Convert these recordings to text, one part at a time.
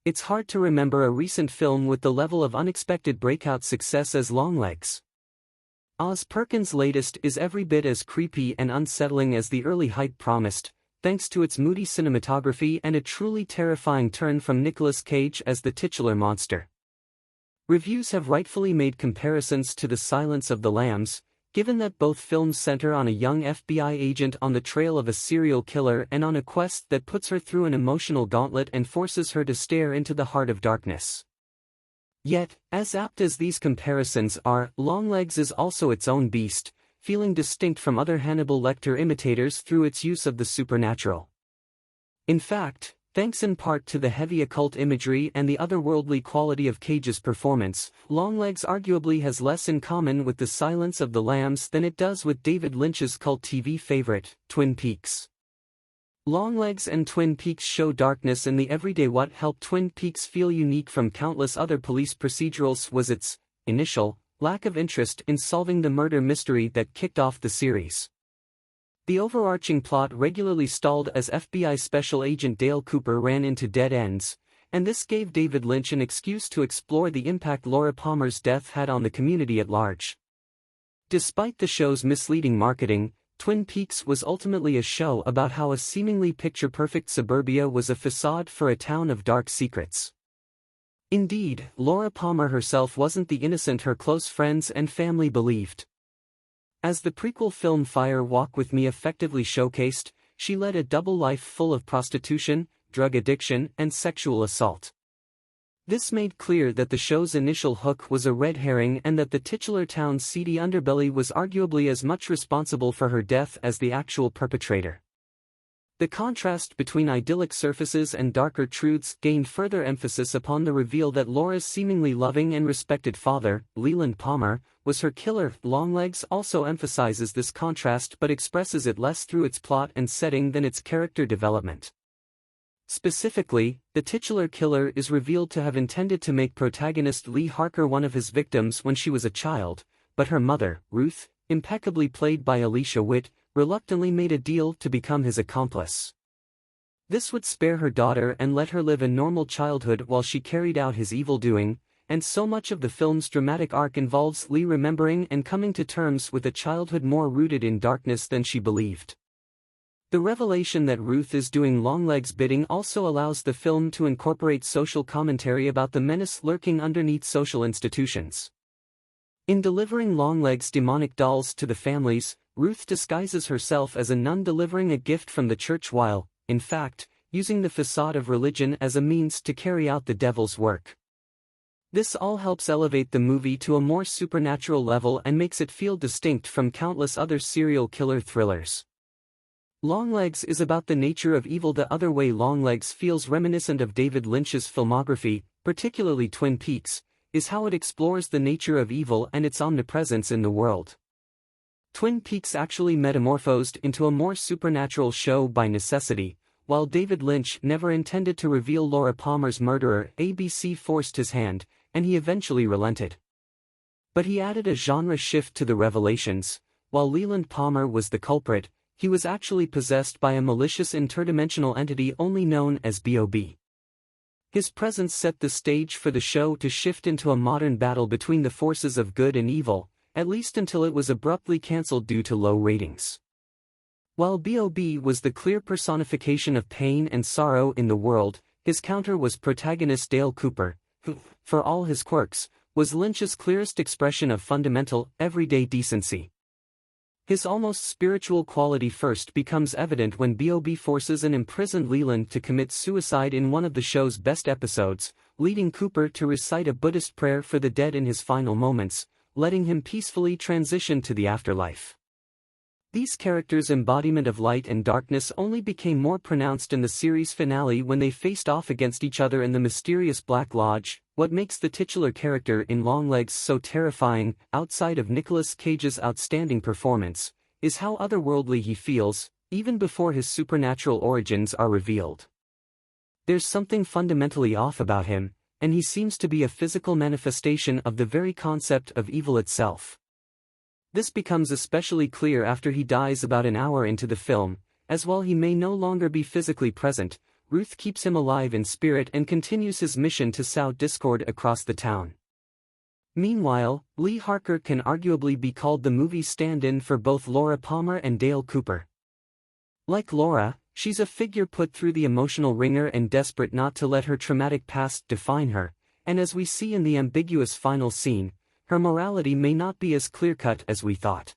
It's hard to remember a recent film with the level of unexpected breakout success as Longlegs. Oz Perkins' latest is every bit as creepy and unsettling as the early hype promised, thanks to its moody cinematography and a truly terrifying turn from Nicolas Cage as the titular monster. Reviews have rightfully made comparisons to The Silence of the Lambs, given that both films center on a young FBI agent on the trail of a serial killer and on a quest that puts her through an emotional gauntlet and forces her to stare into the heart of darkness. Yet, as apt as these comparisons are, Longlegs is also its own beast, feeling distinct from other Hannibal Lecter imitators through its use of the supernatural. In fact, thanks in part to the heavy occult imagery and the otherworldly quality of Cage's performance, Longlegs arguably has less in common with The Silence of the Lambs than it does with David Lynch's cult TV favorite, Twin Peaks. Longlegs and Twin Peaks show darkness in the everyday. What helped Twin Peaks feel unique from countless other police procedurals was its initial lack of interest in solving the murder mystery that kicked off the series. The overarching plot regularly stalled as FBI Special Agent Dale Cooper ran into dead ends, and this gave David Lynch an excuse to explore the impact Laura Palmer's death had on the community at large. Despite the show's misleading marketing, Twin Peaks was ultimately a show about how a seemingly picture-perfect suburbia was a facade for a town of dark secrets. Indeed, Laura Palmer herself wasn't the innocent her close friends and family believed. As the prequel film Fire Walk With Me effectively showcased, she led a double life full of prostitution, drug addiction, and sexual assault. This made clear that the show's initial hook was a red herring and that the titular town's seedy underbelly was arguably as much responsible for her death as the actual perpetrator. The contrast between idyllic surfaces and darker truths gained further emphasis upon the reveal that Laura's seemingly loving and respected father, Leland Palmer, was her killer. Longlegs also emphasizes this contrast but expresses it less through its plot and setting than its character development. Specifically, the titular killer is revealed to have intended to make protagonist Lee Harker one of his victims when she was a child, but her mother, Ruth, impeccably played by Alicia Witt, reluctantly made a deal to become his accomplice. This would spare her daughter and let her live a normal childhood while she carried out his evil doing, and so much of the film's dramatic arc involves Lee remembering and coming to terms with a childhood more rooted in darkness than she believed. The revelation that Ruth is doing Longlegs' bidding also allows the film to incorporate social commentary about the menace lurking underneath social institutions. In delivering Longlegs' demonic dolls to the families, Ruth disguises herself as a nun delivering a gift from the church while, in fact, using the facade of religion as a means to carry out the devil's work. This all helps elevate the movie to a more supernatural level and makes it feel distinct from countless other serial killer thrillers. Longlegs is about the nature of evil the other way Longlegs feels reminiscent of David Lynch's filmography, particularly Twin Peaks, is how it explores the nature of evil and its omnipresence in the world. Twin Peaks actually metamorphosed into a more supernatural show by necessity. While David Lynch never intended to reveal Laura Palmer's murderer, ABC forced his hand, and he eventually relented. But he added a genre shift to the revelations. While Leland Palmer was the culprit, he was actually possessed by a malicious interdimensional entity only known as B.O.B. His presence set the stage for the show to shift into a modern battle between the forces of good and evil, at least until it was abruptly cancelled due to low ratings. While B.O.B. was the clear personification of pain and sorrow in the world, his counter was protagonist Dale Cooper, who, for all his quirks, was Lynch's clearest expression of fundamental, everyday decency. His almost spiritual quality first becomes evident when B.O.B. forces an imprisoned Leland to commit suicide in one of the show's best episodes, leading Cooper to recite a Buddhist prayer for the dead in his final moments, letting him peacefully transition to the afterlife. These characters' embodiment of light and darkness only became more pronounced in the series finale when they faced off against each other in the mysterious Black Lodge. What makes the titular character in Longlegs so terrifying, outside of Nicolas Cage's outstanding performance, is how otherworldly he feels, even before his supernatural origins are revealed. There's something fundamentally off about him, and he seems to be a physical manifestation of the very concept of evil itself. This becomes especially clear after he dies about an hour into the film, as while he may no longer be physically present, Ruth keeps him alive in spirit and continues his mission to sow discord across the town. Meanwhile, Lee Harker can arguably be called the movie stand-in for both Laura Palmer and Dale Cooper. Like Laura, she's a figure put through the emotional ringer and desperate not to let her traumatic past define her, and as we see in the ambiguous final scene, her morality may not be as clear-cut as we thought.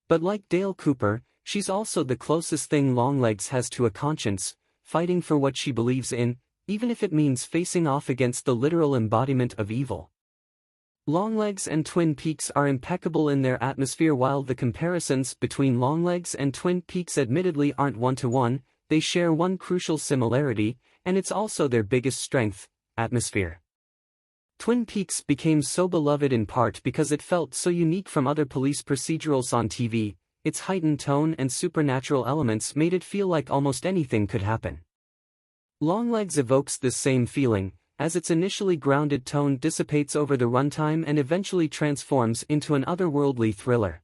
But like Dale Cooper, she's also the closest thing Longlegs has to a conscience, fighting for what she believes in, even if it means facing off against the literal embodiment of evil. Longlegs and Twin Peaks are impeccable in their atmosphere. While the comparisons between Longlegs and Twin Peaks admittedly aren't one-to-one, they share one crucial similarity, and it's also their biggest strength: atmosphere. Twin Peaks became so beloved in part because it felt so unique from other police procedurals on TV. Its heightened tone and supernatural elements made it feel like almost anything could happen. Longlegs evokes this same feeling, as its initially grounded tone dissipates over the runtime and eventually transforms into an otherworldly thriller.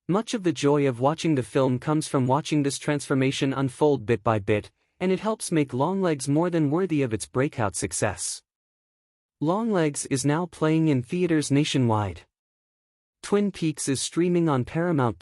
Much of the joy of watching the film comes from watching this transformation unfold bit by bit, and it helps make Longlegs more than worthy of its breakout success. Longlegs is now playing in theaters nationwide. Twin Peaks is streaming on Paramount+.